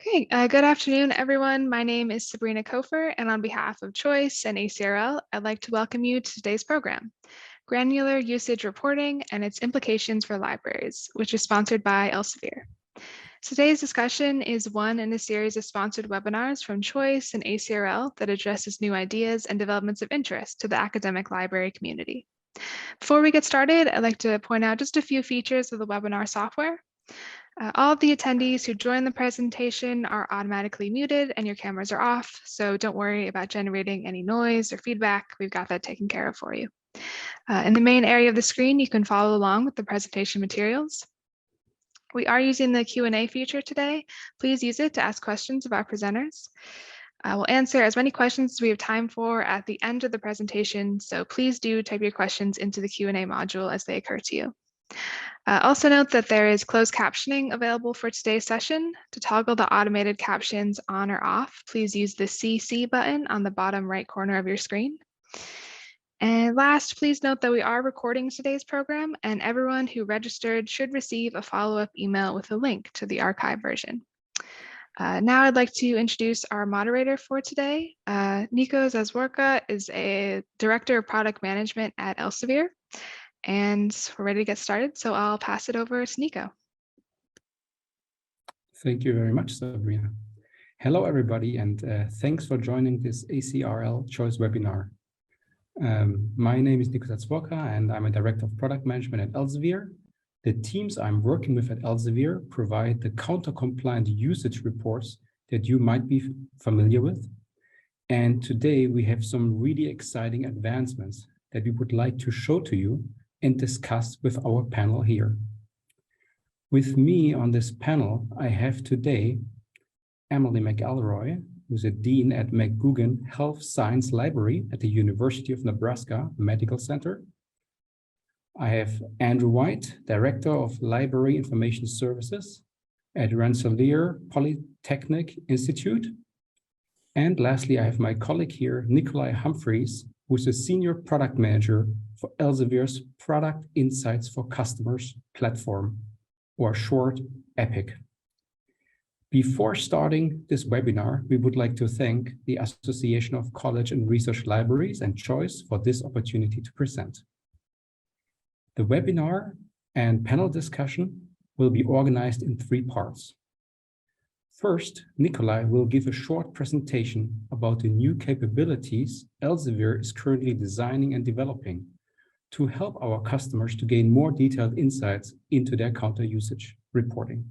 Okay, good afternoon, everyone. My name is Sabrina Kofer, and on behalf of Choice and ACRL, I'd like to welcome you to today's program, Granular Usage Reporting and its Implications for Libraries, which is sponsored by Elsevier. Today's discussion is one in a series of sponsored webinars from Choice and ACRL that addresses new ideas and developments of interest to the academic library community. Before we get started, I'd like to point out just a few features of the webinar software. All of the attendees who join the presentation are automatically muted and your cameras are off, so don't worry about generating any noise or feedback. We've got that taken care of for you. In the main area of the screen, you can follow along with the presentation materials. We are using the Q&A feature today. Please use it to ask questions of our presenters. We'll answer as many questions as we have time for at the end of the presentation, so please do type your questions into the Q&A module as they occur to you. Also note that there is closed captioning available for today's session. To toggle the automated captions on or off, please use the CC button on the bottom right corner of your screen. And last, please note that we are recording today's program, and everyone who registered should receive a follow-up email with a link to the archive version. Now I'd like to introduce our moderator for today. Nico Zazworka is a Director of Product Management at Elsevier. And we're ready to get started, so I'll pass it over to Nico. Thank you very much, Sabrina. Hello, everybody, and thanks for joining this ACRL Choice webinar. My name is Nico Zazworka, and I'm a Director of Product Management at Elsevier. The teams I'm working with at Elsevier provide the counter-compliant usage reports that you might be familiar with. And today we have some really exciting advancements that we would like to show to you and discuss with our panel here. With me on this panel, I have today Emily McElroy, who's a Dean at McGugin Health Science Library at the University of Nebraska Medical Center. I have Andrew White, Director of Library Information Services at Rensselaer Polytechnic Institute. And lastly, I have my colleague here, Nikolai Humphreys, who's a Senior Product Manager for Elsevier's Product Insights for Customers platform, or short, E-PIC. Before starting this webinar, we would like to thank the Association of College and Research Libraries and Choice for this opportunity to present. The webinar and panel discussion will be organized in 3 parts. First, Nikolai will give a short presentation about the new capabilities Elsevier is currently designing and developing to help our customers to gain more detailed insights into their counter usage reporting.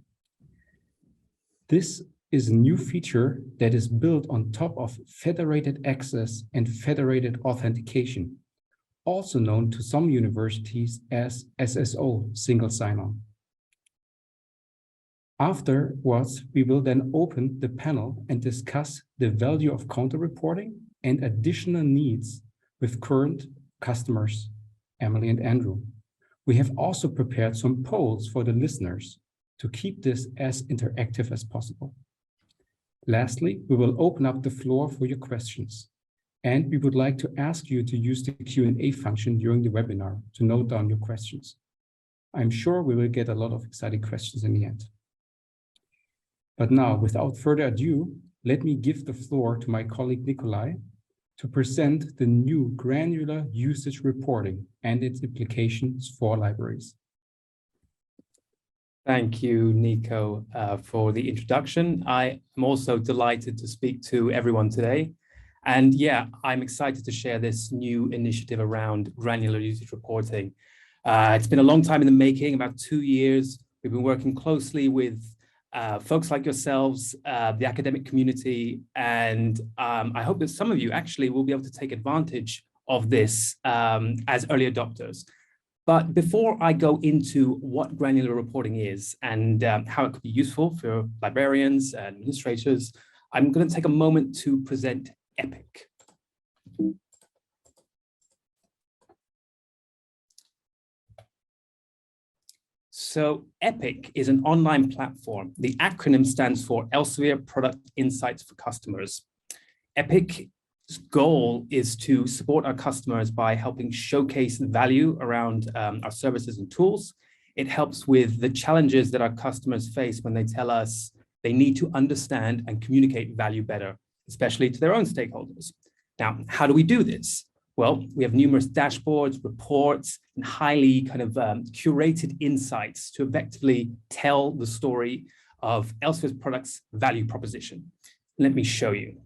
This is a new feature that is built on top of federated access and federated authentication, also known to some universities as SSO, single sign-on. Afterwards, we will then open the panel and discuss the value of counter reporting and additional needs with current customers, Emily and Andrew. We have also prepared some polls for the listeners to keep this as interactive as possible. Lastly, we will open up the floor for your questions. And we would like to ask you to use the Q&A function during the webinar to note down your questions. I'm sure we will get a lot of exciting questions in the end. But now, without further ado, let me give the floor to my colleague Nikolai to present the new granular usage reporting and its implications for libraries. Thank you, Nico, for the introduction. I am also delighted to speak to everyone today. And yeah, I'm excited to share this new initiative around granular usage reporting. It's been a long time in the making, about 2 years. We've been working closely with folks like yourselves, the academic community, and I hope that some of you actually will be able to take advantage of this as early adopters. But before I go into what granular reporting is and how it could be useful for librarians and administrators, I'm going to take a moment to present E-PIC. So E-PIC is an online platform. The acronym stands for Elsevier Product Insights for Customers. E-PIC's goal is to support our customers by helping showcase the value around our services and tools. It helps with the challenges that our customers face when they tell us they need to understand and communicate value better, especially to their own stakeholders. Now, how do we do this? Well, we have numerous dashboards, reports, and highly kind of curated insights to effectively tell the story of Elsevier's product's value proposition. Let me show you.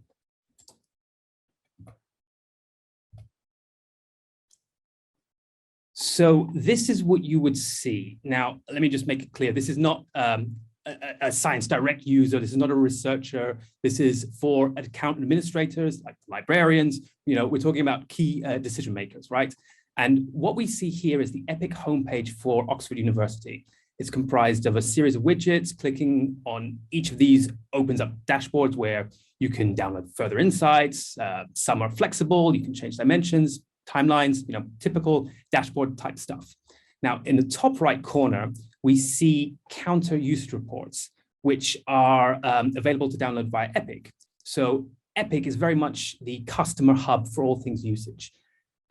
So this is what you would see. Now, let me just make it clear. This is not a Science Direct user. This is not a researcher. This is for account administrators, like librarians. You know, we're talking about key decision makers, right? And what we see here is the E-PIC homepage for Oxford University. It's comprised of a series of widgets. Clicking on each of these opens up dashboards where you can download further insights. Some are flexible. You can change dimensions, timelines, you know, typical dashboard type stuff. Now, in the top right corner, we see counter usage reports, which are available to download via E-PIC. So E-PIC is very much the customer hub for all things usage.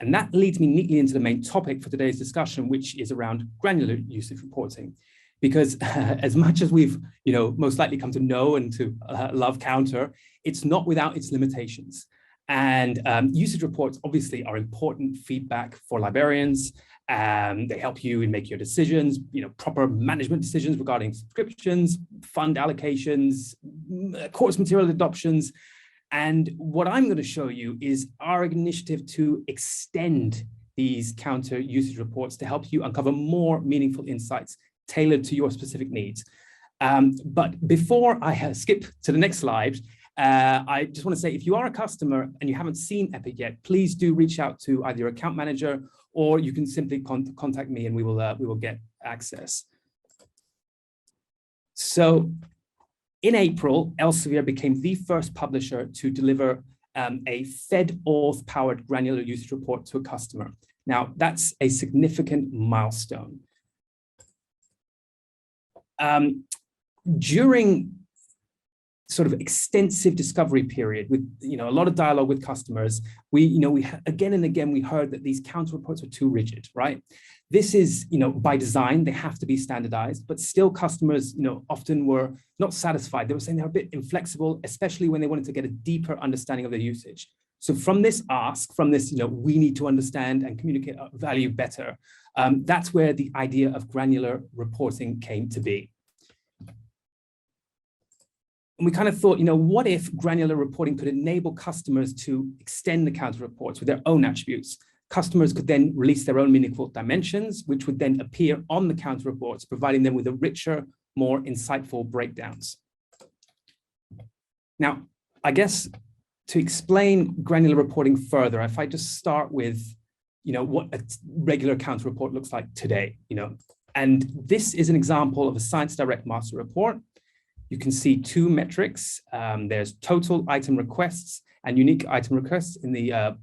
And that leads me neatly into the main topic for today's discussion, which is around granular usage reporting. Because as much as we've, you know, most likely come to know and to love Counter, it's not without its limitations. And usage reports obviously are important feedback for librarians. They help you in making your decisions, you know, proper management decisions regarding subscriptions, fund allocations, course material adoptions. And what I'm going to show you is our initiative to extend these counter usage reports to help you uncover more meaningful insights tailored to your specific needs. But before I skip to the next slide, I just want to say, if you are a customer and you haven't seen E-PIC yet, please do reach out to either your account manager, or you can simply contact me and we will get access. So in April, Elsevier became the first publisher to deliver a FedAuth-powered granular usage report to a customer. Now, that's a significant milestone. During sort of extensive discovery period with, you know, a lot of dialogue with customers, we again and again, we heard that these counter reports are too rigid, right? This is, you know, by design, they have to be standardized, but still customers, you know, often were not satisfied. They were saying they're a bit inflexible, especially when they wanted to get a deeper understanding of their usage. So from this ask, from this, you know, we need to understand and communicate our value better, that's where the idea of granular reporting came to be. And we kind of thought, you know, what if granular reporting could enable customers to extend the counter reports with their own attributes? Customers could then release their own meaningful dimensions, which would then appear on the counter reports, providing them with a richer, more insightful breakdowns. Now, I guess to explain granular reporting further, if I just start with, you know, what a regular counter report looks like today, you know, and this is an example of a Science Direct master report. You can see two metrics. There's total item requests and unique item requests in the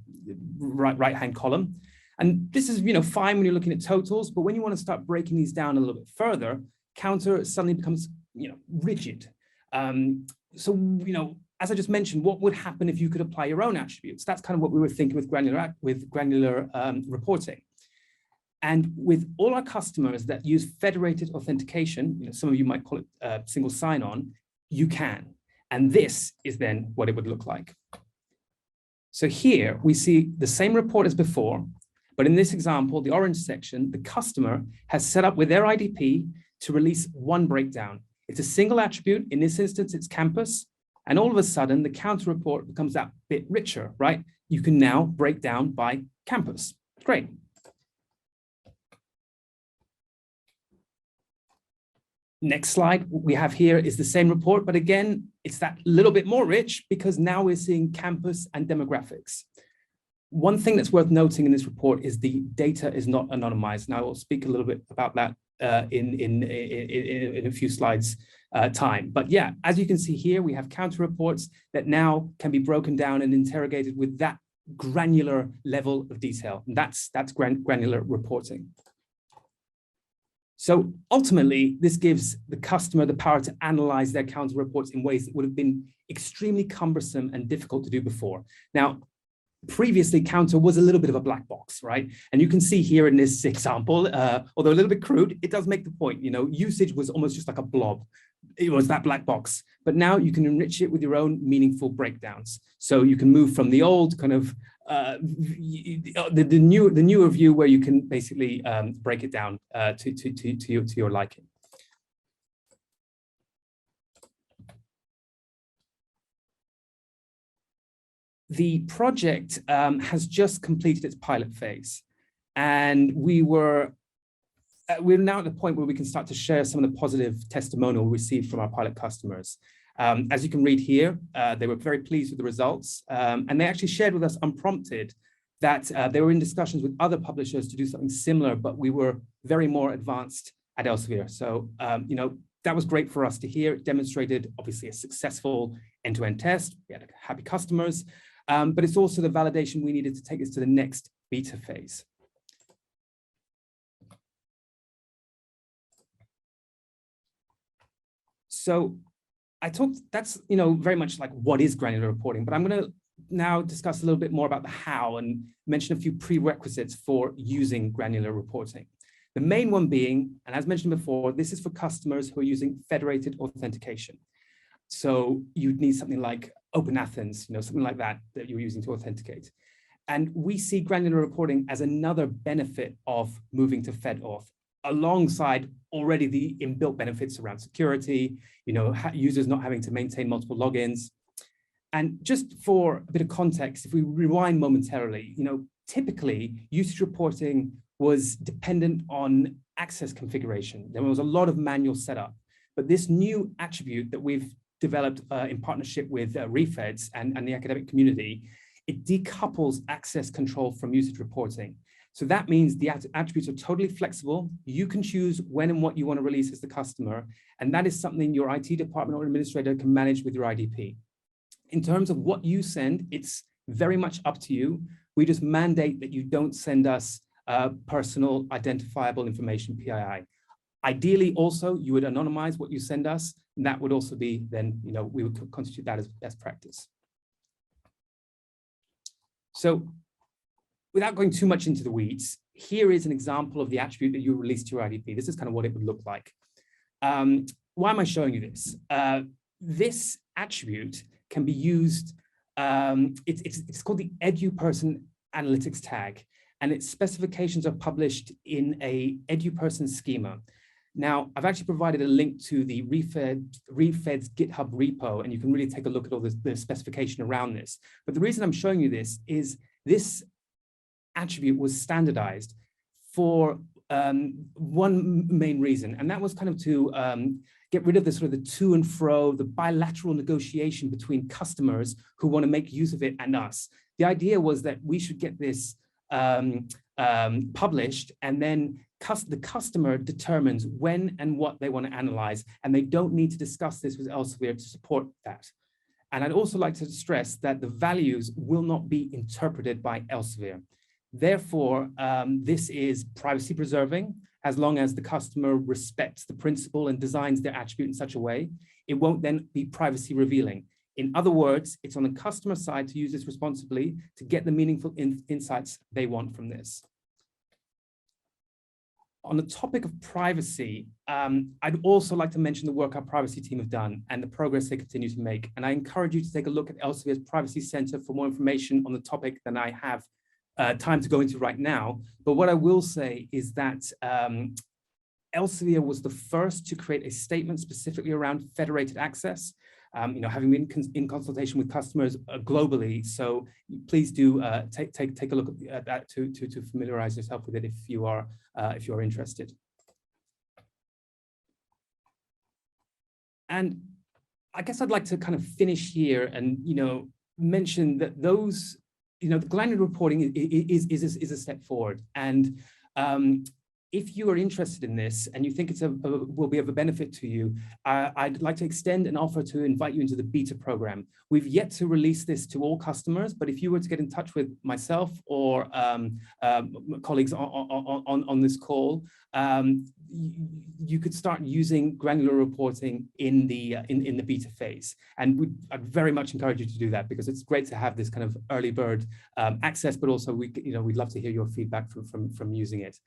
right-hand column. And this is, you know, fine when you're looking at totals, but when you want to start breaking these down a little bit further, counter suddenly becomes, you know, rigid. So, you know, as I just mentioned, what would happen if you could apply your own attributes? That's kind of what we were thinking with granular reporting. And with all our customers that use federated authentication, you know, some of you might call it single sign-on, you can. And this is then what it would look like. So here we see the same report as before, but in this example, the orange section, the customer has set up with their IDP to release one breakdown. It's a single attribute. In this instance, it's campus. And all of a sudden, the counter report becomes that bit richer, right? You can now break down by campus. Great. Next slide we have here is the same report, but again, it's that little bit more rich because now we're seeing campus and demographics. One thing that's worth noting in this report is the data is not anonymized. And I will speak a little bit about that in a few slides time. But yeah, as you can see here, we have counter reports that now can be broken down and interrogated with that granular level of detail. And that's granular reporting. So ultimately, this gives the customer the power to analyze their counter reports in ways that would have been extremely cumbersome and difficult to do before. Now, previously, counter was a little bit of a black box, right? And you can see here in this example, although a little bit crude, it does make the point, you know, usage was almost just like a blob. it was that black box. But now you can enrich it with your own meaningful breakdowns. So you can move from the old kind of the newer view where you can basically break it down to your liking. The project has just completed its pilot phase, and we're now at the point where we can start to share some of the positive testimonial we received from our pilot customers. As you can read here, they were very pleased with the results, and they actually shared with us unprompted that they were in discussions with other publishers to do something similar, but we were very more advanced at Elsevier. So, that was great for us to hear. It demonstrated, obviously, a successful end-to-end test. We had happy customers, but it's also the validation we needed to take us to the next beta phase. So I talked, that's, very much like what is granular reporting, but I'm going to now discuss a little bit more about the how and mention a few prerequisites for using granular reporting. The main one being, and as mentioned before, this is for customers who are using federated authentication. So you'd need something like Open Athens, something like that you're using to authenticate. And we see granular reporting as another benefit of moving to FedAuth, alongside already the inbuilt benefits around security, users not having to maintain multiple logins. And just for a bit of context, if we rewind momentarily, typically usage reporting was dependent on access configuration. There was a lot of manual setup, but this new attribute that we've developed in partnership with Refeds and the academic community, it decouples access control from usage reporting. So that means the attributes are totally flexible. You can choose when and what you want to release as the customer, and that is something your IT department or administrator can manage with your IDP. In terms of what you send, it's very much up to you. We just mandate that you don't send us personal identifiable information, PII. Ideally, also, you would anonymize what you send us, and that would also be then, we would constitute that as best practice. So without going too much into the weeds, here is an example of the attribute that you release to your IDP. This is kind of what it would look like. Why am I showing you this? This attribute can be used, it's called the EduPerson Analytics tag, and its specifications are published in a EduPerson schema. Now, I've actually provided a link to the Refed's GitHub repo, and you can really take a look at all the specification around this. But the reason I'm showing you this is this attribute was standardized for one main reason, and that was kind of to get rid of the sort of the to and fro, the bilateral negotiation between customers who want to make use of it and us. The idea was that we should get this published, and then the customer determines when and what they want to analyze, and they don't need to discuss this with Elsevier to support that. And I'd also like to stress that the values will not be interpreted by Elsevier. Therefore, this is privacy preserving. As long as the customer respects the principle and designs their attribute in such a way, it won't then be privacy revealing. In other words, it's on the customer side to use this responsibly to get the meaningful insights they want from this. On the topic of privacy, I'd also like to mention the work our privacy team have done and the progress they continue to make. And I encourage you to take a look at Elsevier's Privacy Center for more information on the topic than I have time to go into right now. But what I will say is that Elsevier was the first to create a statement specifically around federated access, having been in consultation with customers globally. So please do take a look at that to familiarize yourself with it if you are interested. And I guess I'd like to kind of finish here and mention that those the granular reporting is a step forward. And if you are interested in this and you think it's will be of a benefit to you, I'd like to extend an offer to invite you into the beta program. We've yet to release this to all customers, but if you were to get in touch with myself or colleagues on this call, you could start using granular reporting in the beta phase. And I'd very much encourage you to do that, because it's great to have this kind of early bird access, but also we'd love to hear your feedback from using it.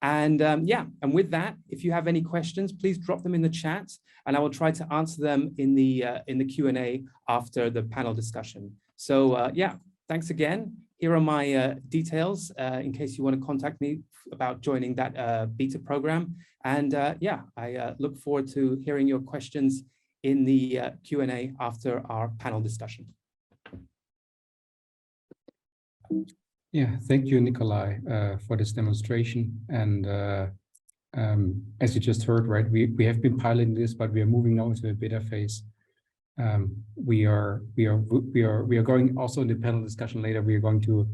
And yeah, and with that, if you have any questions, please drop them in the chat, and I will try to answer them in the Q&A after the panel discussion. So yeah, thanks again. Here are my details in case you want to contact me about joining that beta program. And yeah, I look forward to hearing your questions in the Q&A after our panel discussion. Yeah, thank you, Nikolai, for this demonstration. And as you just heard, right, we have been piloting this, but we are moving now into a beta phase. We are going also in the panel discussion later. We are going to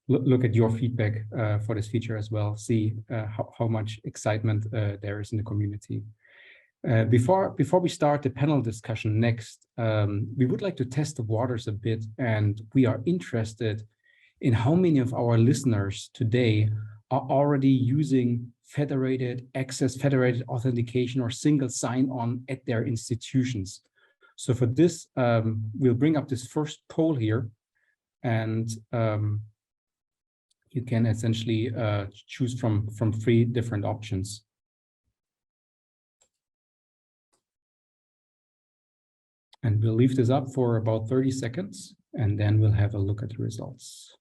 look at your feedback for this feature as well. See how much excitement there is in the community. Before we start the panel discussion next, we would like to test the waters a bit, and we are interested in how many of our listeners today are already using federated access, federated authentication, or single sign-on at their institutions. So for this, we'll bring up this first poll here, and you can essentially choose from 3 different options. And we'll leave this up for about 30 seconds, and then we'll have a look at the results.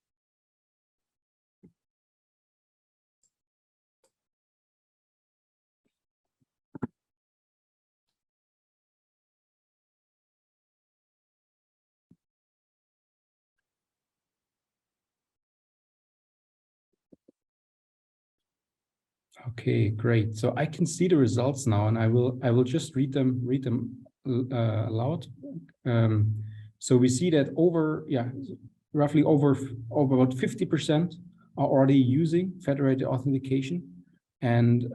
Okay, great. So I can see the results now, and I will just read them aloud. So we see that roughly over about 50% are already using federated authentication, and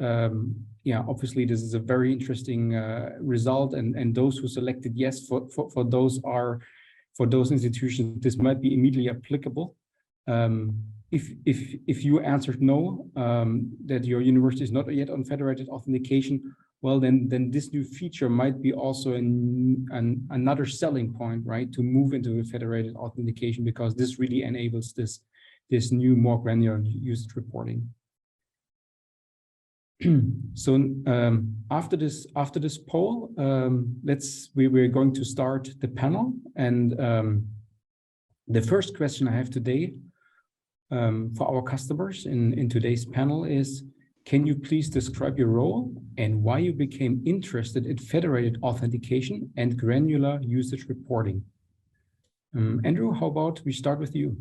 yeah, obviously this is a very interesting result, and those who selected yes for those institutions, this might be immediately applicable. If you answered no, that your university is not yet on federated authentication, well, then this new feature might be also another selling point, right, to move into a federated authentication, because this really enables this new, more granular usage reporting. So after this poll, we're going to start the panel, and the first question I have today for our customers in today's panel is, can you please describe your role and why you became interested in federated authentication and granular usage reporting? Andrew, how about we start with you?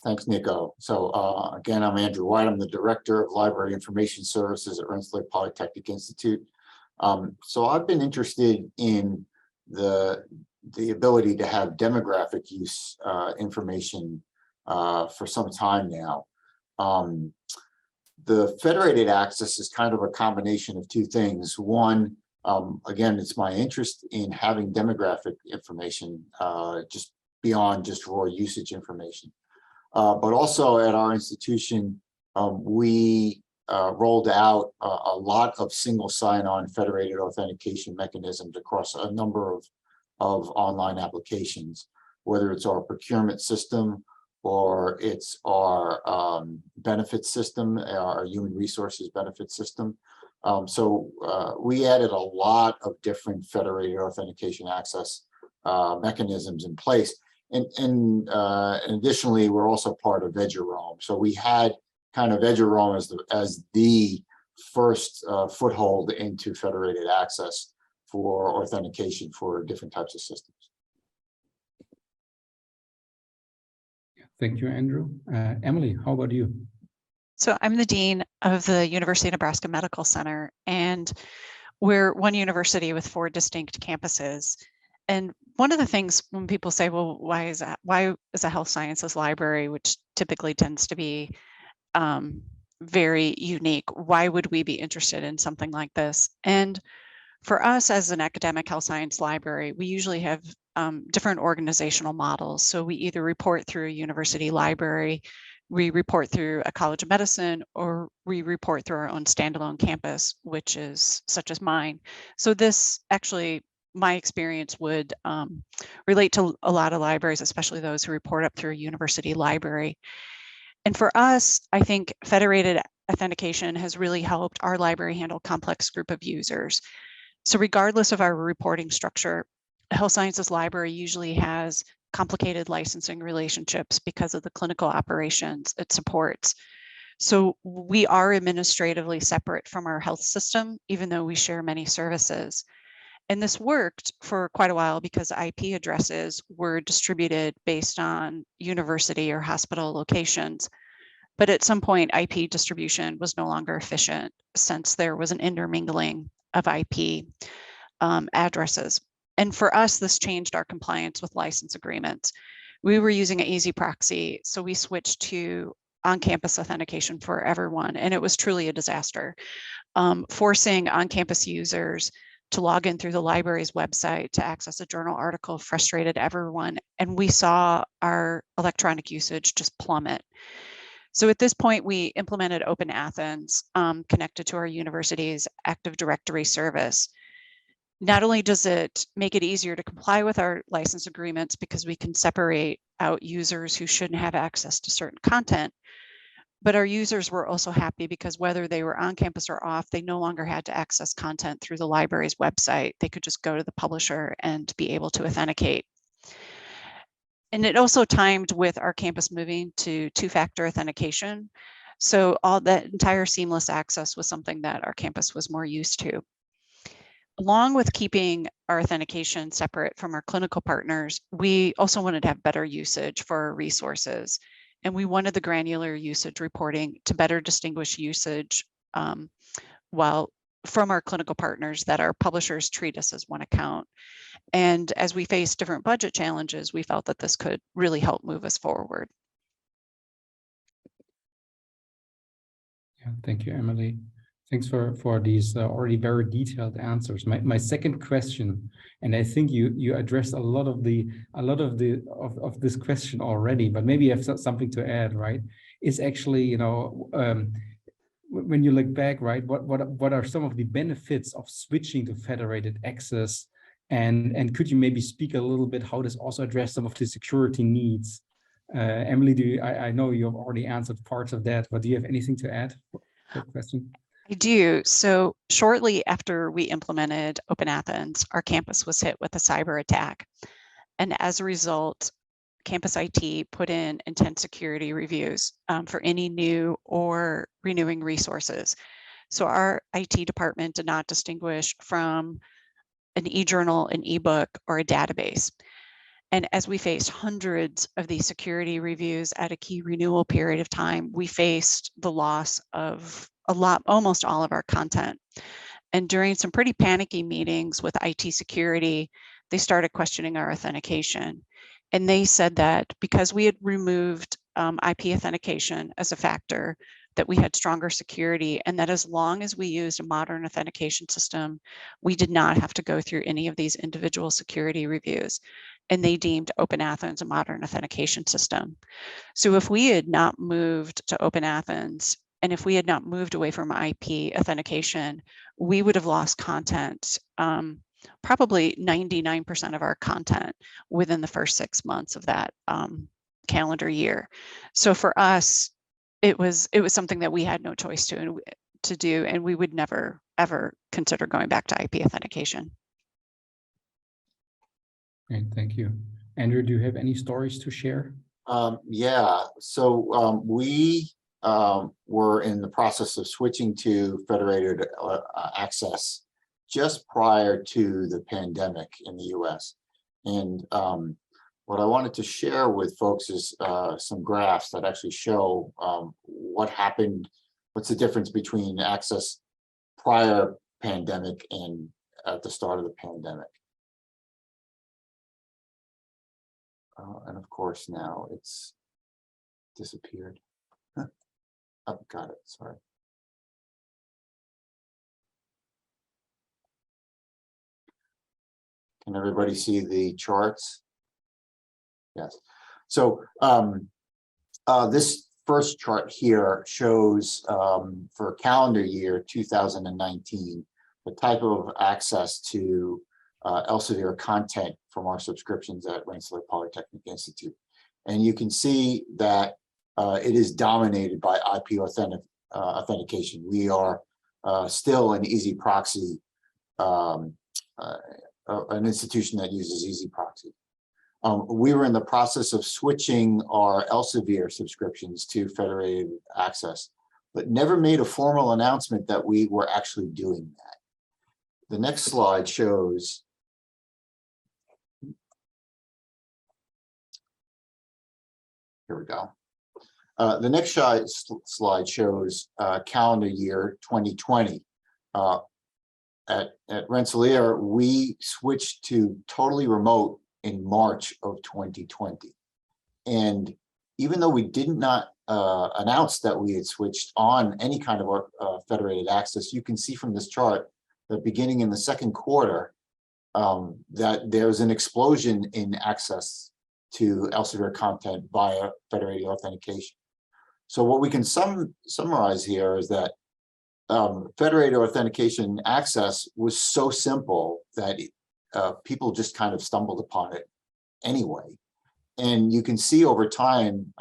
Thanks, Nico. So again, I'm Andrew White. I'm the Director of Library Information Services at Rensselaer Polytechnic Institute. So I've been interested in the ability to have demographic use information for some time now. The federated access is kind of a combination of 2 things. One, again, it's my interest in having demographic information just beyond just raw usage information. But also at our institution, we rolled out a lot of single sign-on federated authentication mechanisms across a number of online applications, whether it's our procurement system or it's our benefit system, our human resources benefit system. So we added a lot of different federated authentication access mechanisms in place. And additionally, we're also part of Eduroam. So we had kind of Eduroam as the first foothold into federated access for authentication for different types of systems. Thank you, Andrew. Emily, how about you? So I'm the Dean of the University of Nebraska Medical Center, and we're one university with 4 distinct campuses. And one of the things when people say, well, why is a health sciences library, which typically tends to be very unique, why would we be interested in something like this? And for us as an academic health science library, we usually have different organizational models. So we either report through a university library, we report through a college of medicine, or we report through our own standalone campus, which is such as mine. So this actually, my experience would relate to a lot of libraries, especially those who report up through a university library. And for us, I think federated authentication has really helped our library handle complex group of users. So regardless of our reporting structure, Health Sciences Library usually has complicated licensing relationships because of the clinical operations it supports. So we are administratively separate from our health system, even though we share many services. And this worked for quite a while because IP addresses were distributed based on university or hospital locations. But at some point, IP distribution was no longer efficient since there was an intermingling of IP addresses. And for us, this changed our compliance with license agreements. We were using an easy proxy, so we switched to on-campus authentication for everyone, and it was truly a disaster. Forcing on-campus users to log in through the library's website to access a journal article frustrated everyone, and we saw our electronic usage just plummet. So at this point, we implemented Open Athens connected to our university's Active Directory service. Not only does it make it easier to comply with our license agreements because we can separate out users who shouldn't have access to certain content, but our users were also happy because whether they were on campus or off, they no longer had to access content through the library's website. They could just go to the publisher and be able to authenticate. And it also timed with our campus moving to two-factor authentication. So all that entire seamless access was something that our campus was more used to. Along with keeping our authentication separate from our clinical partners, we also wanted to have better usage for our resources. And we wanted the granular usage reporting to better distinguish usage while from our clinical partners that our publishers treat us as one account. And as we face different budget challenges, we felt that this could really help move us forward. Yeah, thank you, Emily. Thanks for these already very detailed answers. My second question, and I think you addressed a lot of this question already, but maybe you have something to add, right? Is actually, you know, when you look back, right, what are some of the benefits of switching to federated access? And could you maybe speak a little bit how this also address some of the security needs? Emily, I know you have already answered parts of that, but do you have anything to add for that question? I do. So shortly after we implemented Open Athens, our campus was hit with a cyber attack. And as a result, campus IT put in intense security reviews for any new or renewing resources. So our IT department did not distinguish from an e-journal, an e-book, or a database. And as we faced hundreds of these security reviews at a key renewal period of time, we faced the loss of almost all of our content. And during some pretty panicky meetings with IT security, they started questioning our authentication. And they said that because we had removed IP authentication as a factor, that we had stronger security, and that as long as we used a modern authentication system, we did not have to go through any of these individual security reviews. And they deemed Open Athens a modern authentication system. So if we had not moved to Open Athens, and if we had not moved away from IP authentication, we would have lost content, probably 99% of our content within the first 6 months of that calendar year. So for us, it was something that we had no choice to do, and we would never, ever consider going back to IP authentication. Great, thank you. Andrew, do you have any stories to share? Yeah, so we were in the process of switching to federated access just prior to the pandemic in the US. And what I wanted to share with folks is some graphs that actually show what happened, what's the difference between access prior pandemic and at the start of the pandemic. And of course, now it's disappeared. Oh, got it, sorry. Can everybody see the charts? Yes. So this first chart here shows for calendar year 2019, the type of access to Elsevier content from our subscriptions at Rensselaer Polytechnic Institute. And you can see that it is dominated by IP authentication. We are still an easy proxy, an institution that uses easy proxy. We were in the process of switching our Elsevier subscriptions to Federated Access, but never made a formal announcement that we were actually doing that. The next slide shows here we go. The next slide shows calendar year 2020. At Rensselaer, we switched to totally remote in March of 2020. And even though we did not announce that we had switched on any kind of federated access, you can see from this chart that beginning in the second quarter, that there's an explosion in access to Elsevier content via federated authentication. So what we can summarize here is that federated authentication access was so simple that people just kind of stumbled upon it anyway. And you can see over time,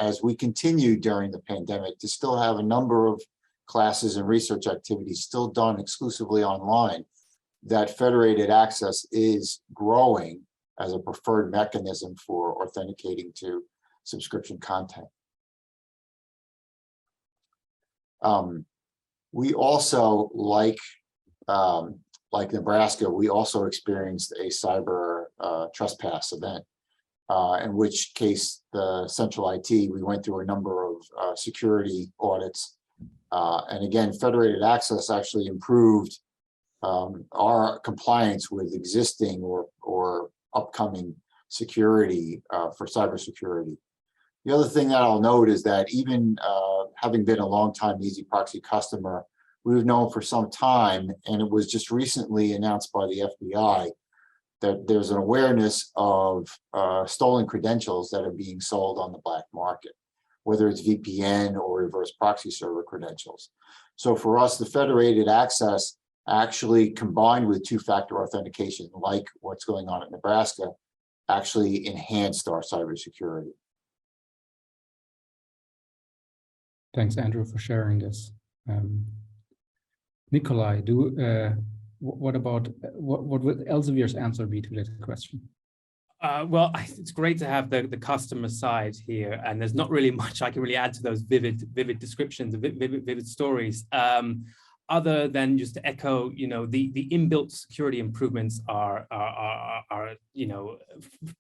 as we continue during the pandemic, to still have a number of classes and research activities still done exclusively online, that federated access is growing as a preferred mechanism for authenticating to subscription content. We also, like Nebraska, we also experienced a cyber trespass event, in which case the central IT, we went through a number of security audits. And again, federated access actually improved our compliance with existing or upcoming security for cybersecurity. The other thing that I'll note is that even having been a long-time Easy Proxy customer, we've known for some time, and it was just recently announced by the FBI, that there's an awareness of stolen credentials that are being sold on the black market, whether it's VPN or reverse proxy server credentials. So for us, the federated access actually combined with two-factor authentication, like what's going on at Nebraska, actually enhanced our cybersecurity. Thanks, Andrew, for sharing this. Nikolai, what would Elsevier's answer be to that question? Well, it's great to have the customer side here, and there's not really much I can really add to those vivid descriptions, vivid stories, other than just to echo, the inbuilt security improvements are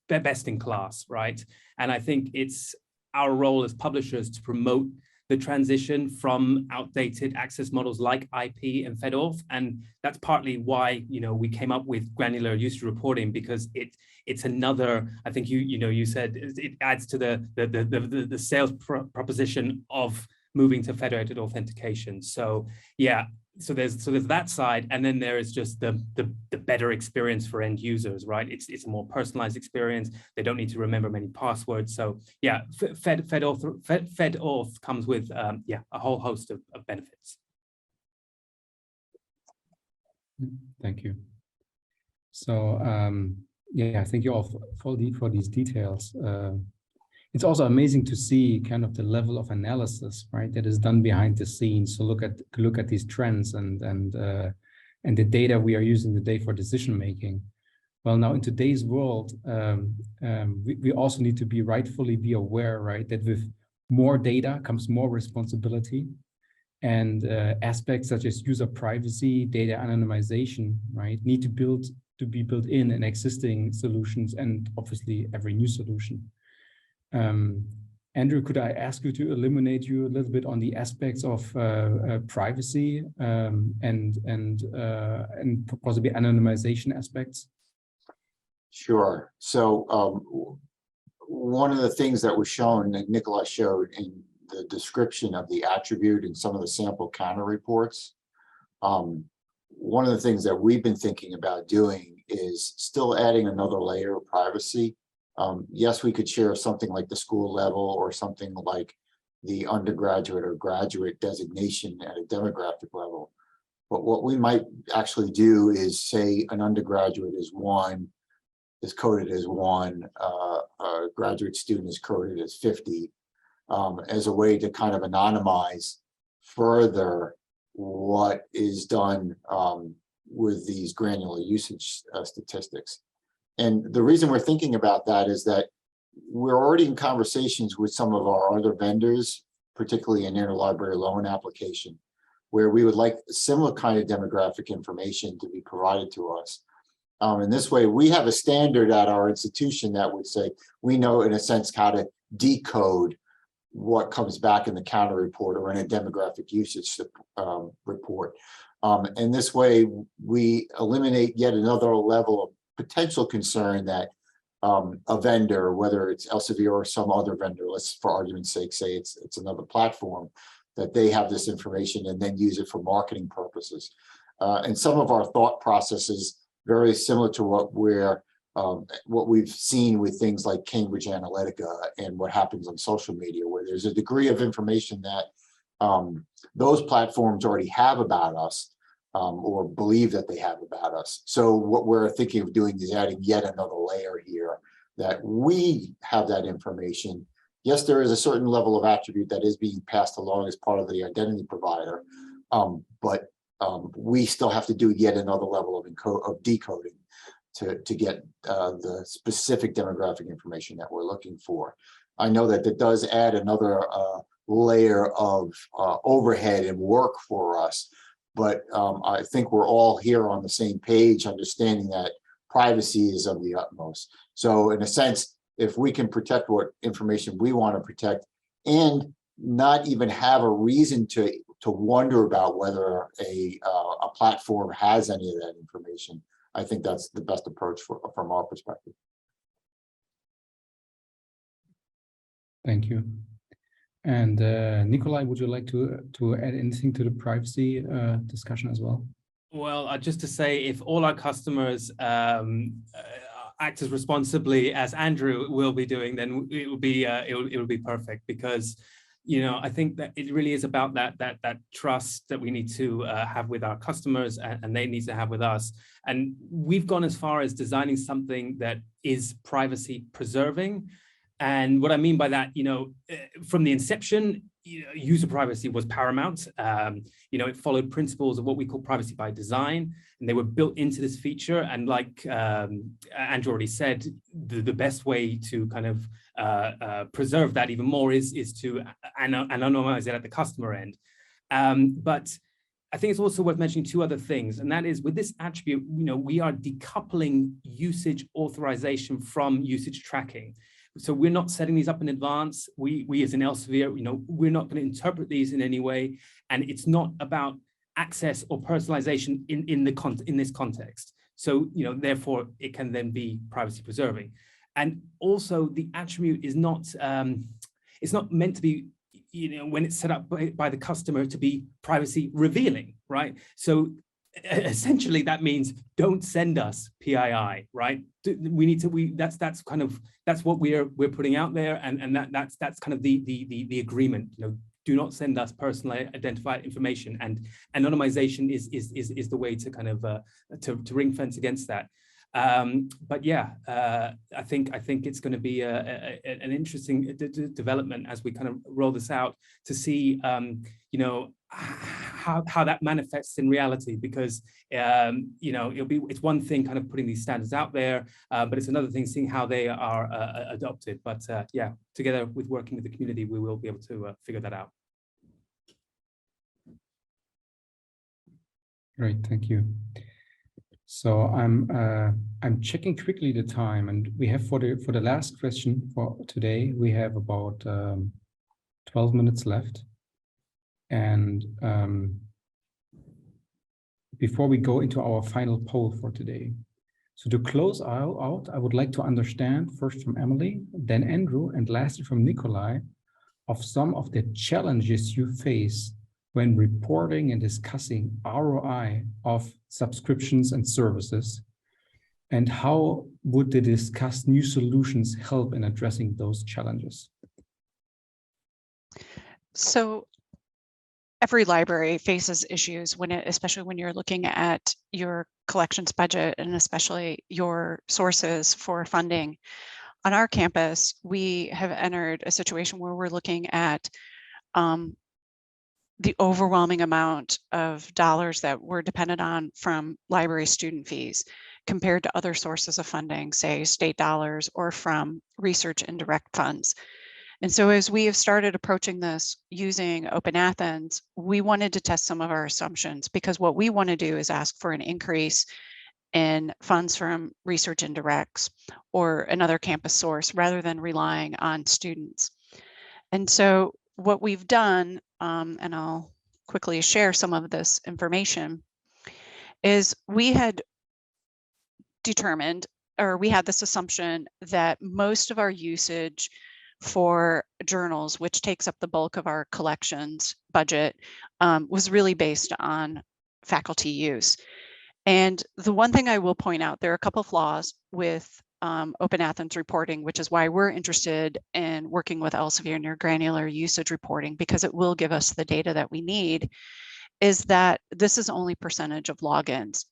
best in class, right? And I think it's our role as publishers to promote the transition from outdated access models like IP and FedAuth, and that's partly why we came up with granular usage reporting, because it's another. I think you said it adds to the sales proposition of moving to federated authentication. So yeah, so there's that side, and then there is just the better experience for end users, right? It's a more personalized experience. They don't need to remember many passwords. So yeah, FedAuth comes with a whole host of benefits. Thank you. So yeah, thank you all for these details. It's also amazing to see kind of the level of analysis, right, that is done behind the scenes. So look at these trends and the data we are using today for decision making. Well, now in today's world, we also need to rightfully be aware, right, that with more data comes more responsibility, and aspects such as user privacy, data anonymization, right, need to be built in existing solutions and obviously every new solution. Andrew, could I ask you to illuminate you a little bit on the aspects of privacy and possibly anonymization aspects? Sure. So one of the things that was shown, that Nikolai showed in the description of the attribute and some of the sample counter reports, one of the things that we've been thinking about doing is still adding another layer of privacy. Yes, we could share something like the school level or something like the undergraduate or graduate designation at a demographic level. But what we might actually do is say an undergraduate is coded as 1, a graduate student is coded as 50. as a way to kind of anonymize further what is done with these granular usage statistics. And the reason we're thinking about that is that we're already in conversations with some of our other vendors, particularly in interlibrary loan application, where we would like similar kind of demographic information to be provided to us. In this way, we have a standard at our institution that would say, we know in a sense how to decode what comes back in the counter report or in a demographic usage report. And this way, we eliminate yet another level of potential concern that a vendor, whether it's Elsevier or some other vendor, let's for argument's sake say it's another platform, that they have this information and then use it for marketing purposes. And some of our thought processes very similar to what we've seen with things like Cambridge Analytica and what happens on social media, where there's a degree of information that those platforms already have about us, or believe that they have about us. So what we're thinking of doing is adding yet another layer here, that we have that information. Yes, there is a certain level of attribute that is being passed along as part of the identity provider, but we still have to do yet another level of decoding to get the specific demographic information that we're looking for. I know that it does add another layer of overhead and work for us, but I think we're all here on the same page, understanding that privacy is of the utmost. So in a sense, if we can protect what information we want to protect and not even have a reason to wonder about whether a platform has any of that information, I think that's the best approach from our perspective. Thank you. And Nikolai, would you like to add anything to the privacy discussion as well? Well, just to say, if all our customers act as responsibly as Andrew will be doing, then it will be perfect, because I think that it really is about that trust that we need to have with our customers, and they need to have with us. And we've gone as far as designing something that is privacy preserving. And what I mean by that, from the inception, user privacy was paramount. It followed principles of what we call privacy by design, and they were built into this feature. And like Andrew already said, the best way to kind of preserve that even more is to anonymize it at the customer end. But I think it's also worth mentioning two other things, and that is, with this attribute, we are decoupling usage authorization from usage tracking. So we're not setting these up in advance. We as an Elsevier, we're not going to interpret these in any way, and it's not about access or personalization in this context. So therefore, it can then be privacy preserving. And also, the attribute is not it's not meant to be, when it's set up by the customer, to be privacy revealing, right? So essentially that means don't send us PII, right? We need to, that's what we're putting out there, and that's kind of the agreement. Do not send us personally identified information, and anonymization is the way to kind of to ring fence against that. But yeah, I think it's going to be an interesting development as we kind of roll this out, to see how that manifests in reality, because it's one thing kind of putting these standards out there, but it's another thing seeing how they are adopted. But yeah, together with working with the community, we will be able to figure that out. Great, thank you. So I'm checking quickly the time, and we have for the last question for today, we have about 12 minutes left. And before we go into our final poll for today, so to close out, I would like to understand first from Emily, then Andrew, and lastly from Nikolai, of some of the challenges you face when reporting and discussing ROI of subscriptions and services, and how would the discussed new solutions help in addressing those challenges? So every library faces issues especially when you're looking at your collections budget, and especially your sources for funding. on our campus, we have entered a situation where we're looking at the overwhelming amount of dollars that we're dependent on from library student fees compared to other sources of funding, say state dollars or from research and direct funds. And so as we have started approaching this using Open Athens, we wanted to test some of our assumptions, because what we want to do is ask for an increase in funds from research and directs or another campus source rather than relying on students. And so what we've done, and I'll quickly share some of this information, is we had determined, or we had this assumption, that most of our usage for journals, which takes up the bulk of our collections budget, was really based on faculty use. And the one thing I will point out, there are a couple of flaws with Open Athens reporting, which is why we're interested in working with Elsevier and your granular usage reporting, because it will give us the data that we need, is that this is only percentage of logins.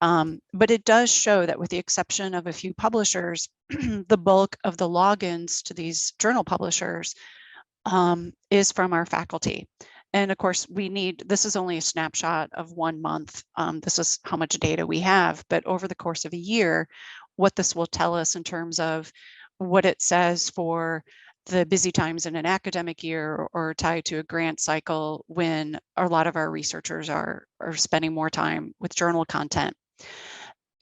But it does show that with the exception of a few publishers, the bulk of the logins to these journal publishers is from our faculty. And of course, this is only a snapshot of 1 month. This is how much data we have, but over the course of a year, what this will tell us in terms of what it says for the busy times in an academic year or tied to a grant cycle when a lot of our researchers are spending more time with journal content.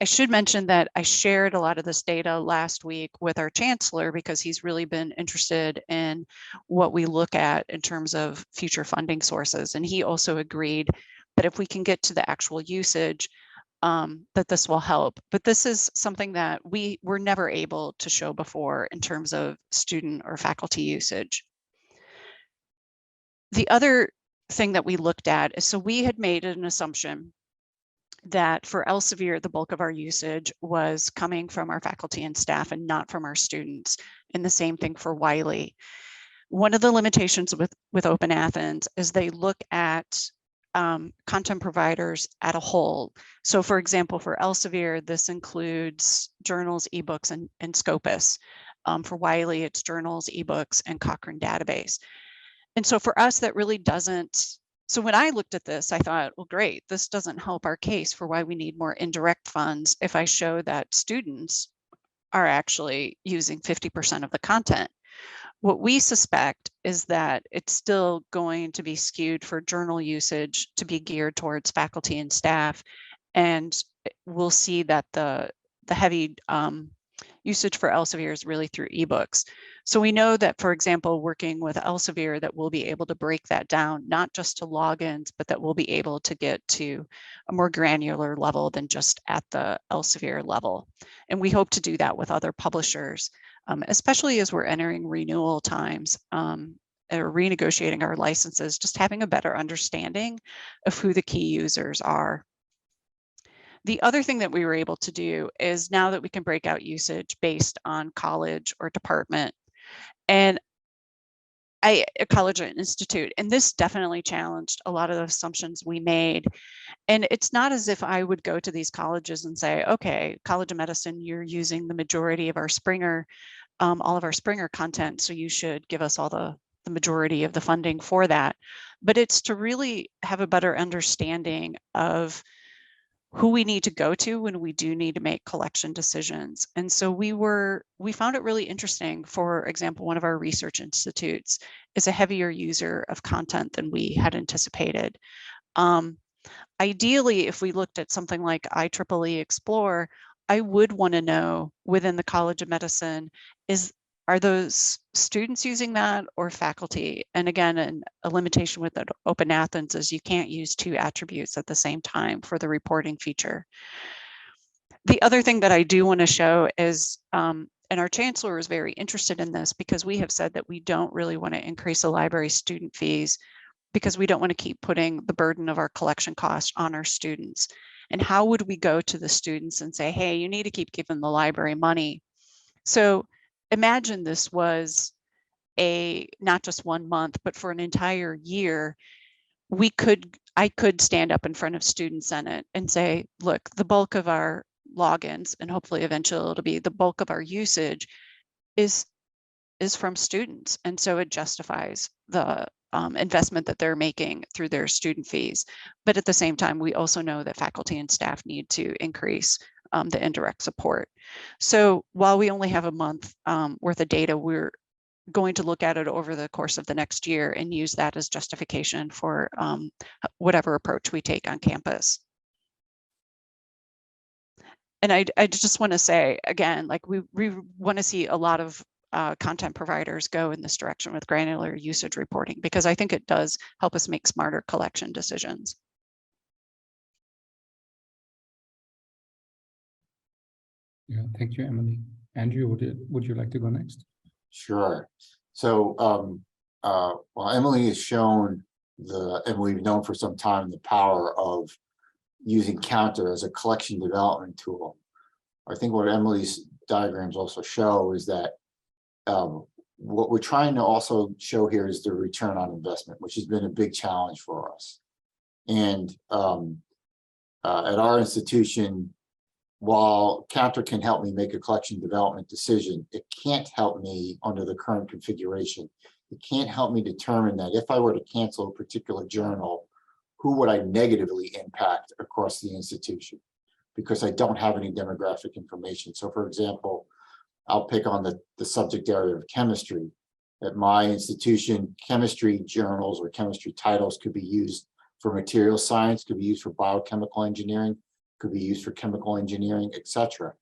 I should mention that I shared a lot of this data last week with our chancellor, because he's really been interested in what we look at in terms of future funding sources. And he also agreed that if we can get to the actual usage, that this will help. But this is something that we were never able to show before in terms of student or faculty usage. The other thing that we looked at is, so we had made an assumption that for Elsevier, the bulk of our usage was coming from our faculty and staff and not from our students. And the same thing for Wiley. One of the limitations with Open Athens is they look at content providers at a whole. So for example, for Elsevier, this includes journals, ebooks, and Scopus. For Wiley, it's journals, ebooks, and Cochrane database. And so for us, that really doesn't. So when I looked at this, I thought, well, great, this doesn't help our case for why we need more indirect funds if I show that students are actually using 50% of the content. What we suspect is that it's still going to be skewed for journal usage to be geared towards faculty and staff. And we'll see that the heavy usage for Elsevier is really through ebooks. So we know that, for example, working with Elsevier, that we'll be able to break that down, not just to logins, but that we'll be able to get to a more granular level than just at the Elsevier level. And we hope to do that with other publishers, especially as we're entering renewal times or renegotiating our licenses, just having a better understanding of who the key users are. The other thing that we were able to do is, now that we can break out usage based on college or department, and a college or institute, and this definitely challenged a lot of the assumptions we made. And it's not as if I would go to these colleges and say, okay, College of Medicine, you're using the majority of our Springer, all of our Springer content, so you should give us all the majority of the funding for that. But it's to really have a better understanding of who we need to go to when we do need to make collection decisions. And so we found it really interesting. For example, one of our research institutes is a heavier user of content than we had anticipated. Ideally, if we looked at something like IEEE Explore, I would want to know within the College of Medicine, are those students using that or faculty? And again, a limitation with Open Athens is you can't use 2 attributes at the same time for the reporting feature. The other thing that I do want to show is, and our chancellor is very interested in this, because we have said that we don't really want to increase the library student fees because we don't want to keep putting the burden of our collection cost on our students. And how would we go to the students and say, hey, you need to keep giving the library money? So imagine this was not just 1 month, but for an entire year, I could stand up in front of Student Senate and say, look, the bulk of our logins, and hopefully eventually it'll be the bulk of our usage, is from students. And so it justifies the investment that they're making through their student fees. But at the same time, we also know that faculty and staff need to increase the indirect support. So while we only have a month worth of data, we're going to look at it over the course of the next year and use that as justification for whatever approach we take on campus. And I just want to say again, like we want to see a lot of content providers go in this direction with granular usage reporting, because I think it does help us make smarter collection decisions. Yeah, thank you, Emily. Andrew, would you like to go next? Sure. So, well, Emily has shown and we've known for some time, the power of using Counter as a collection development tool. I think what Emily's diagrams also show is that what we're trying to also show here is the return on investment, which has been a big challenge for us. And at our institution, while Counter can help me make a collection development decision, it can't help me under the current configuration. It can't help me determine that if I were to cancel a particular journal, who would I negatively impact across the institution? Because I don't have any demographic information. So for example, I'll pick on the subject area of chemistry. At my institution, chemistry journals or chemistry titles could be used for material science, could be used for biochemical engineering, could be used for chemical engineering, etc.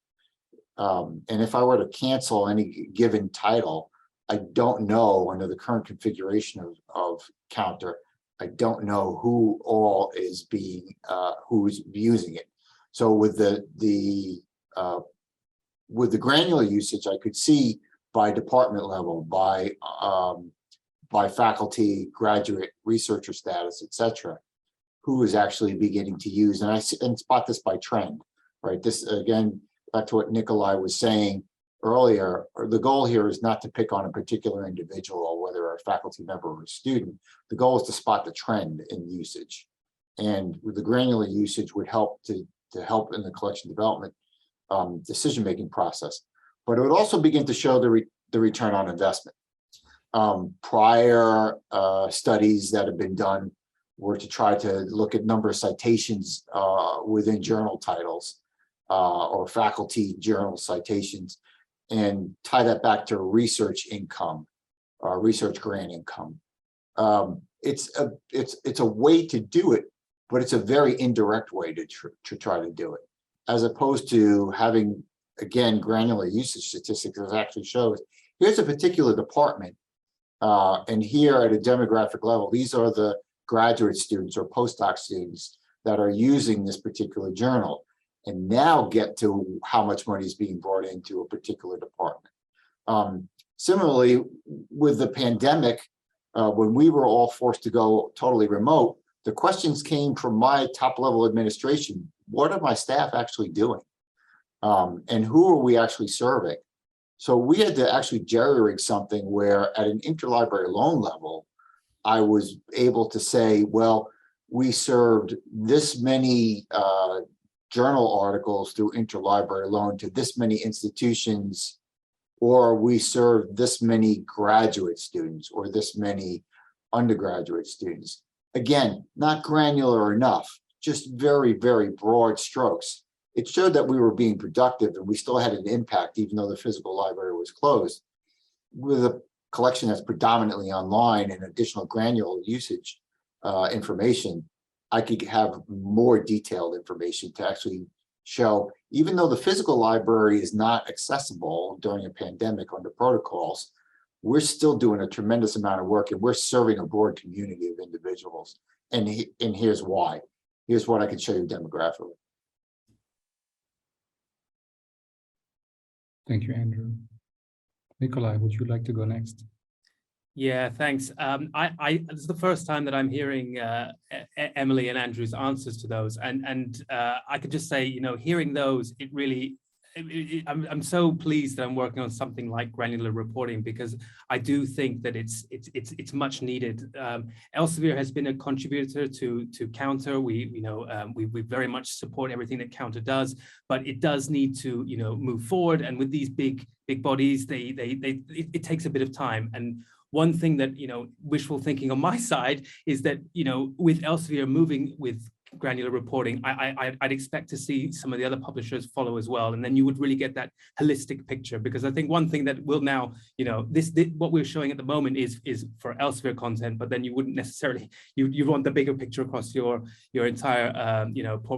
And if I were to cancel any given title, I don't know under the current configuration of Counter, I don't know who all is being, who's using it. So with the granular usage, I could see by department level, by faculty, graduate, researcher status, etc., who is actually beginning to use, and spot this by trend, right? This again, back to what Nikolai was saying earlier, the goal here is not to pick on a particular individual, whether a faculty member or a student. The goal is to spot the trend in usage, and with the granular usage would help to help in the collection development decision-making process, but it would also begin to show the return on investment. Prior studies that have been done were to try to look at number of citations within journal titles or faculty journal citations, and tie that back to research income, research grant income. It's a way to do it, but it's a very indirect way to try to do it, as opposed to having, again, granular usage statistics that actually shows, here's a particular department, and here at a demographic level, these are the graduate students or postdoc students that are using this particular journal, and now get to how much money is being brought into a particular department. Similarly, with the pandemic, when we were all forced to go totally remote, the questions came from my top level administration. What are my staff actually doing? And who are we actually serving? So we had to actually jerry-rig something where at an interlibrary loan level, I was able to say, well, we served this many journal articles through interlibrary loan to this many institutions, or we served this many graduate students or this many undergraduate students. Again, not granular enough, just very, very broad strokes. It showed that we were being productive and we still had an impact, even though the physical library was closed. With a collection that's predominantly online and additional granular usage information, I could have more detailed information to actually show, even though the physical library is not accessible during a pandemic under protocols, we're still doing a tremendous amount of work and we're serving a broad community of individuals. And here's why. Here's what I can show you demographically. Thank you, Andrew. Nikolai, would you like to go next? Yeah, thanks. This is the first time that I'm hearing Emily and Andrew's answers to those, and I could just say, you know, hearing those, it really I'm so pleased that I'm working on something like granular reporting, because I do think that it's much needed. Elsevier has been a contributor to Counter. We very much support everything that Counter does, but it does need to move forward. And with these big bodies, it takes a bit of time. And one thing that wishful thinking on my side is that with Elsevier moving with granular reporting, I'd expect to see some of the other publishers follow as well, and then you would really get that holistic picture. Because I think one thing that will now, this what we're showing at the moment is for Elsevier content, but then you wouldn't necessarily, you want the bigger picture across your entire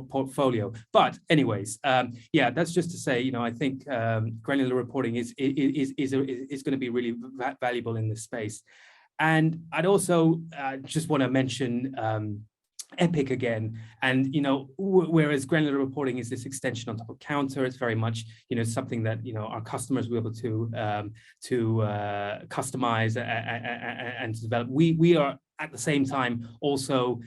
portfolio. But anyways, yeah, that's just to say, I think granular reporting is going to be really valuable in this space. And I'd also just want to mention E-PIC again. And whereas granular reporting is this extension on top of Counter, it's very much something that our customers will be able to customize and develop. We are at the same time also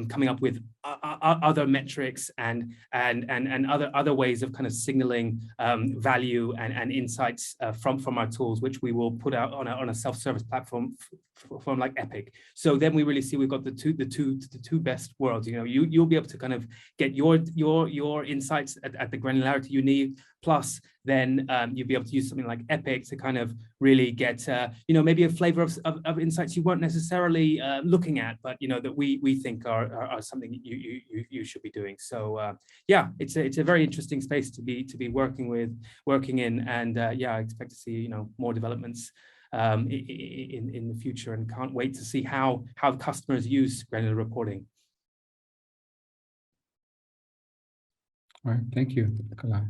coming up with other metrics and other ways of kind of signaling value and insights from our tools, which we will put out on a self-service platform from like E-PIC. So then we really see we've got the two best worlds. You'll be able to kind of get your insights at the granularity you need, plus then you'll be able to use something like E-PIC to kind of really get maybe a flavor of insights you weren't necessarily looking at, but that we think are something you should be doing. So yeah, it's a very interesting space to be working in, and yeah, I expect to see more developments in the future, and can't wait to see how customers use granular reporting. All right, thank you, Nikolai.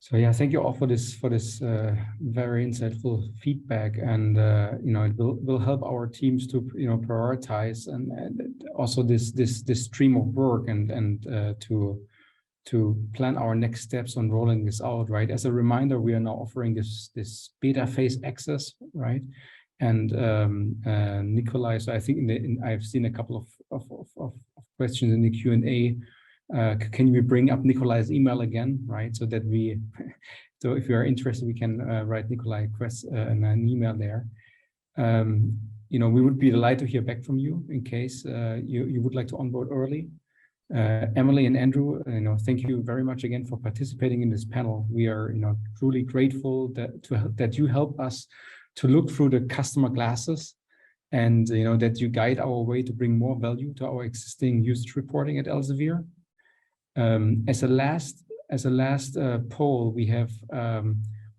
So yeah, thank you all for this very insightful feedback, and it will help our teams to prioritize and also this stream of work and to plan our next steps on rolling this out, right? As a reminder, we are now offering this beta phase access, right? And Nikolai, so I think I've seen a couple of questions in the Q&A. Can we bring up Nikolai's email again, right? So that so if you are interested, we can write Nikolai an email there. We would be delighted to hear back from you in case you would like to onboard early. Emily and Andrew, thank you very much again for participating in this panel. We are, truly grateful that you help us to look through the customer glasses, and that you guide our way to bring more value to our existing usage reporting at Elsevier. As a last poll,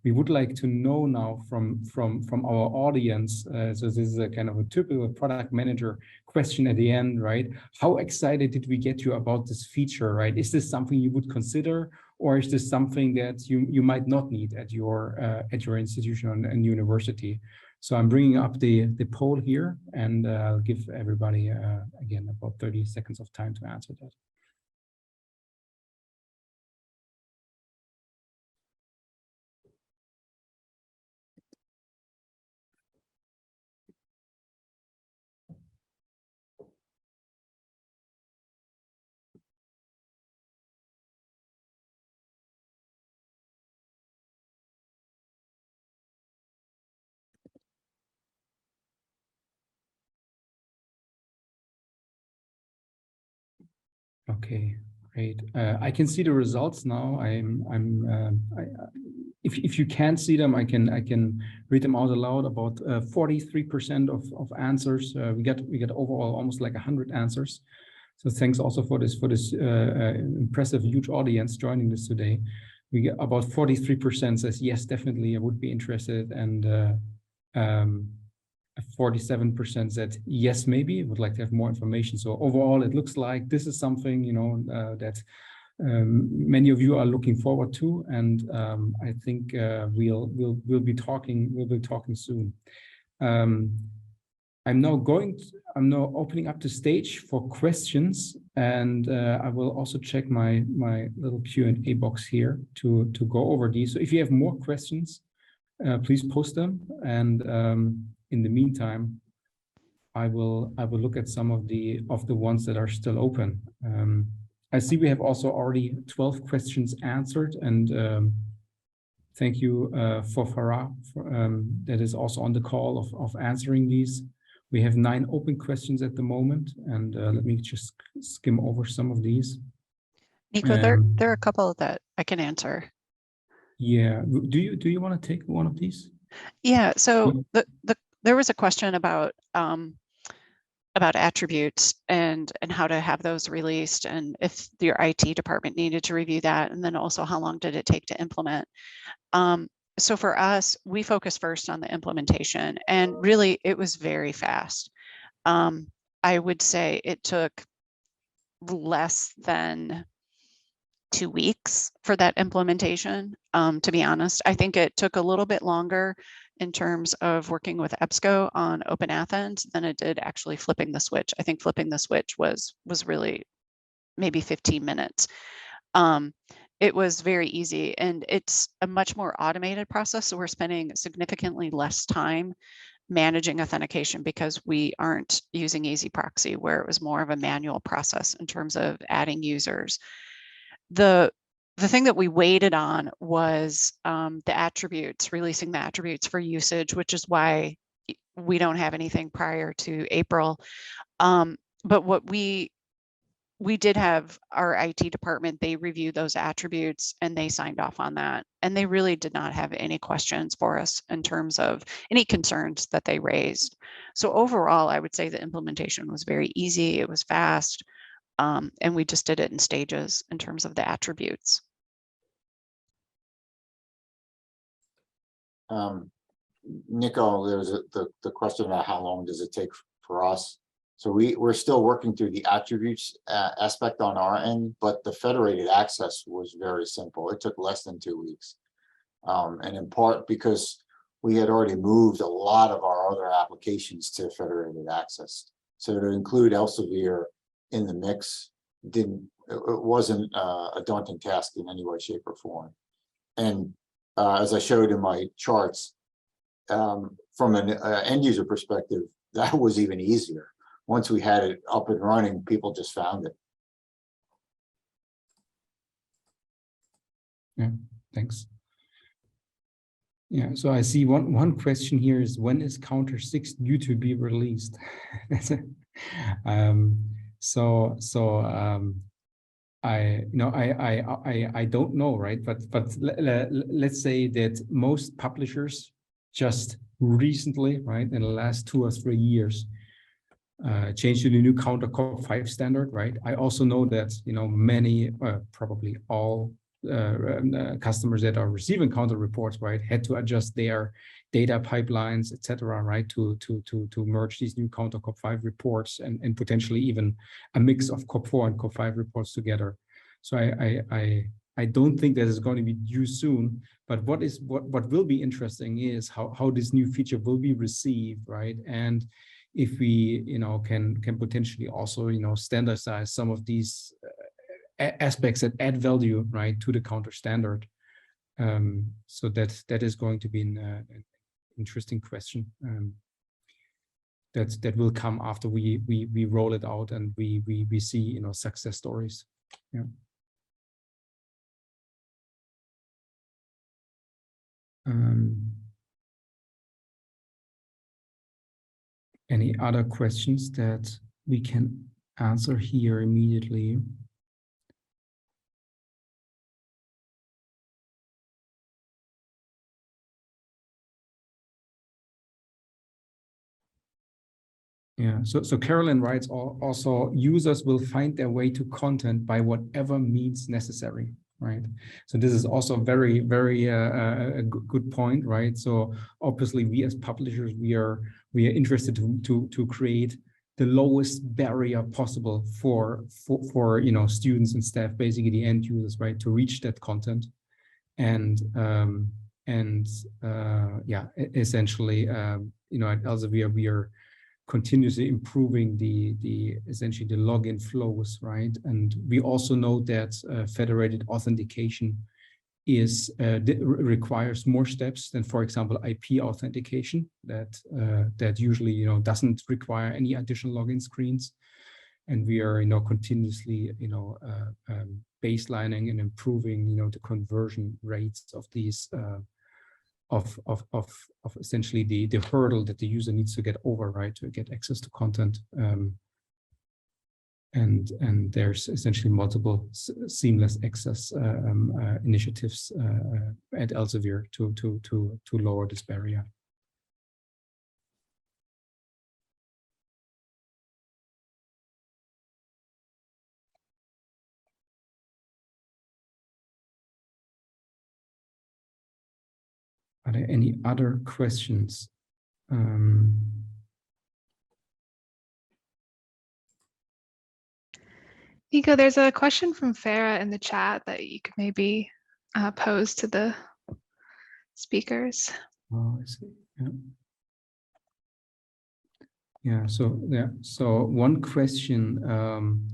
we would like to know now from our audience. So this is a kind of a typical product manager question at the end, right? How excited did we get you about this feature, right? Is this something you would consider, or is this something that you might not need at your institution and university? So I'm bringing up the poll here, and I'll give everybody again about 30 seconds of time to answer that. Okay, great. I can see the results now. If you can't see them, I can read them out aloud. About 43% of answers. We get overall almost like 100 answers. So thanks also for this impressive, huge audience joining this today. We get about 43% says yes, definitely, I would be interested, and 47% said yes, maybe would like to have more information. So overall, it looks like this is something that many of you are looking forward to, and I think we'll be talking soon. I'm now opening up the stage for questions, and I will also check my little Q&A box here to go over these. So if you have more questions, please post them, and in the meantime, I will look at some of the ones that are still open. I see we have also already 12 questions answered, and thank you for Farah that is also on the call of answering these. We have 9 open questions at the moment, and let me just skim over some of these. Nico, there are a couple that I can answer. Yeah, do you want to take one of these? Yeah, so there was a question about attributes and how to have those released, and if your IT department needed to review that, and then also how long did it take to implement. So for us, we focused first on the implementation, and really it was very fast. I would say it took less than 2 weeks for that implementation. To be honest, I think it took a little bit longer in terms of working with EBSCO on Open Athens than it did actually flipping the switch. I think flipping the switch was really maybe 15 minutes. It was very easy, and it's a much more automated process. So we're spending significantly less time managing authentication because we aren't using Easy Proxy, where it was more of a manual process in terms of adding users. The thing that we waited on was the attributes, releasing the attributes for usage, which is why we don't have anything prior to April. But what we did have our IT department, they reviewed those attributes and they signed off on that. And they really did not have any questions for us in terms of any concerns that they raised. So overall, I would say the implementation was very easy. It was fast. And we just did it in stages in terms of the attributes. Nico, there was the question about how long does it take for us. So we're still working through the attributes aspect on our end, but the federated access was very simple. It took less than 2 weeks. And in part because we had already moved a lot of our other applications to federated access. So to include Elsevier in the mix it wasn't a daunting task in any way, shape, or form. And as I showed in my charts, from an end user perspective, that was even easier. Once we had it up and running, people just found it. Yeah, thanks. Yeah, so I see one question here is, when is Counter 6 due to be released? I don't know, right? But let's say that most publishers just recently, right, in the last 2 or 3 years, changed to the new Counter Corp 5 standard, right? I also know that many, probably all customers that are receiving Counter reports, right, had to adjust their data pipelines, etc., right, to merge these new Counter Corp 5 reports and potentially even a mix of Corp 4 and Corp 5 reports together. So I don't think that is going to be due soon, but what will be interesting is how this new feature will be received, right? And if we can potentially also standardize some of these aspects that add value, right, to the Counter standard. So that is going to be an interesting question that will come after we roll it out and we see success stories. Yeah. Any other questions that we can answer here immediately? Yeah, so Carolyn writes also, users will find their way to content by whatever means necessary, right? So this is also very, very a good point, right? So obviously we as publishers, we are interested to create the lowest barrier possible for students and staff, basically the end users, right, to reach that content. And yeah, essentially, at Elsevier, we are continuously improving essentially the login flows, right? And we also know that federated authentication requires more steps than, for example, IP authentication that usually doesn't require any additional login screens. and we are, continuously, baselining and improving, the conversion rates of these, of essentially the hurdle that the user needs to get over, right, to get access to content. And there's essentially multiple seamless access initiatives at Elsevier to lower this barrier. Are there any other questions? Nico, there's a question from Farah in the chat that you could maybe pose to the speakers. Oh, I see. Yeah. Yeah. So one question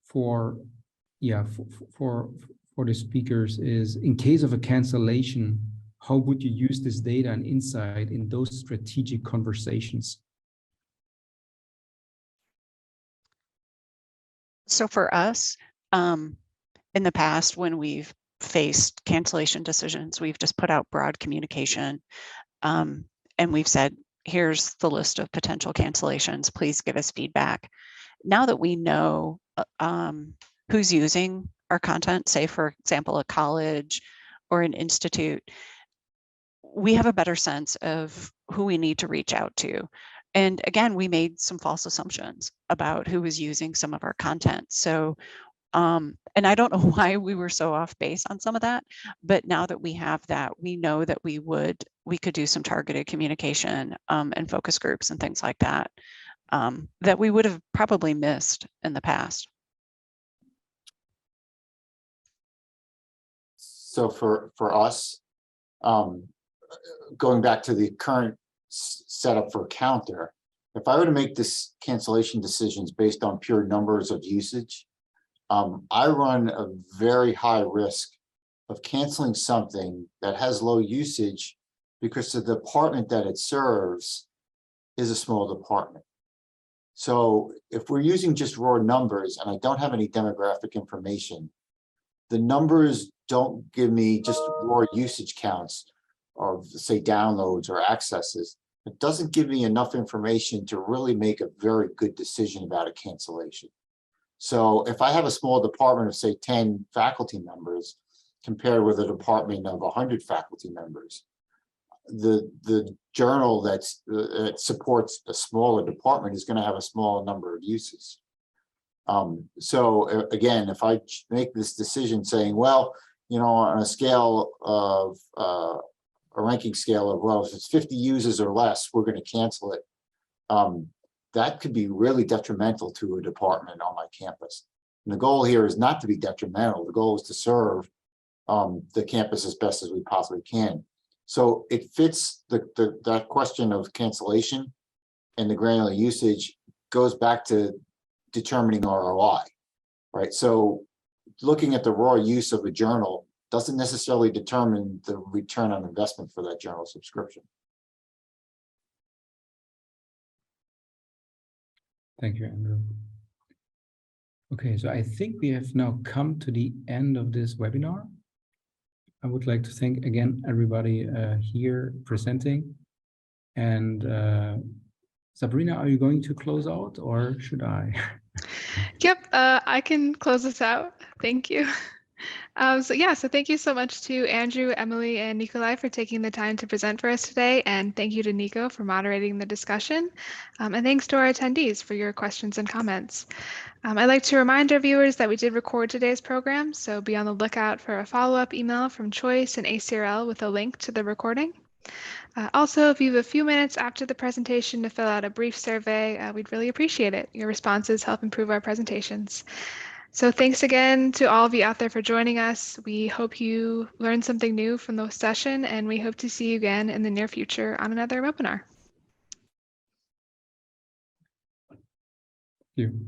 for the speakers is: in case of a cancellation, how would you use this data and insight in those strategic conversations? So for us, in the past, when we've faced cancellation decisions, we've just put out broad communication, and we've said, here's the list of potential cancellations, please give us feedback. Now that we know who's using our content, say for example, a college or an institute, we have a better sense of who we need to reach out to. And again, we made some false assumptions about who was using some of our content. So, and I don't know why we were so off base on some of that, but now that we have that, we know that we could do some targeted communication and focus groups and things like that, that we would have probably missed in the past. So for us, going back to the current setup for counter, if I were to make this cancellation decisions based on pure numbers of usage, I run a very high risk of canceling something that has low usage because the department that it serves is a small department. So if we're using just raw numbers and I don't have any demographic information, the numbers don't give me just raw usage counts or say downloads or accesses. It doesn't give me enough information to really make a very good decision about a cancellation. So if I have a small department of say 10 faculty members compared with a department of 100 faculty members, the journal that supports a smaller department is going to have a small number of uses. So again, if I make this decision saying, well, on a scale of a ranking scale of, well, if it's 50 users or less, we're going to cancel it. That could be really detrimental to a department on my campus. And the goal here is not to be detrimental. The goal is to serve the campus as best as we possibly can. So it fits that question of cancellation, and the granular usage goes back to determining ROI, right? So looking at the raw use of a journal doesn't necessarily determine the return on investment for that journal subscription. Thank you, Andrew. Okay, so I think we have now come to the end of this webinar. I would like to thank again everybody here presenting. And Sabrina, are you going to close out or should I? Yep, I can close this out. Thank you. So thank you so much to Andrew, Emily, and Nikolai for taking the time to present for us today. And thank you to Nico for moderating the discussion. And thanks to our attendees for your questions and comments. I'd like to remind our viewers that we did record today's program, so be on the lookout for a follow-up email from Choice and ACRL with a link to the recording. Also, if you have a few minutes after the presentation to fill out a brief survey, we'd really appreciate it. Your responses help improve our presentations. So thanks again to all of you out there for joining us. We hope you learned something new from the session, and we hope to see you again in the near future on another webinar. Thank you.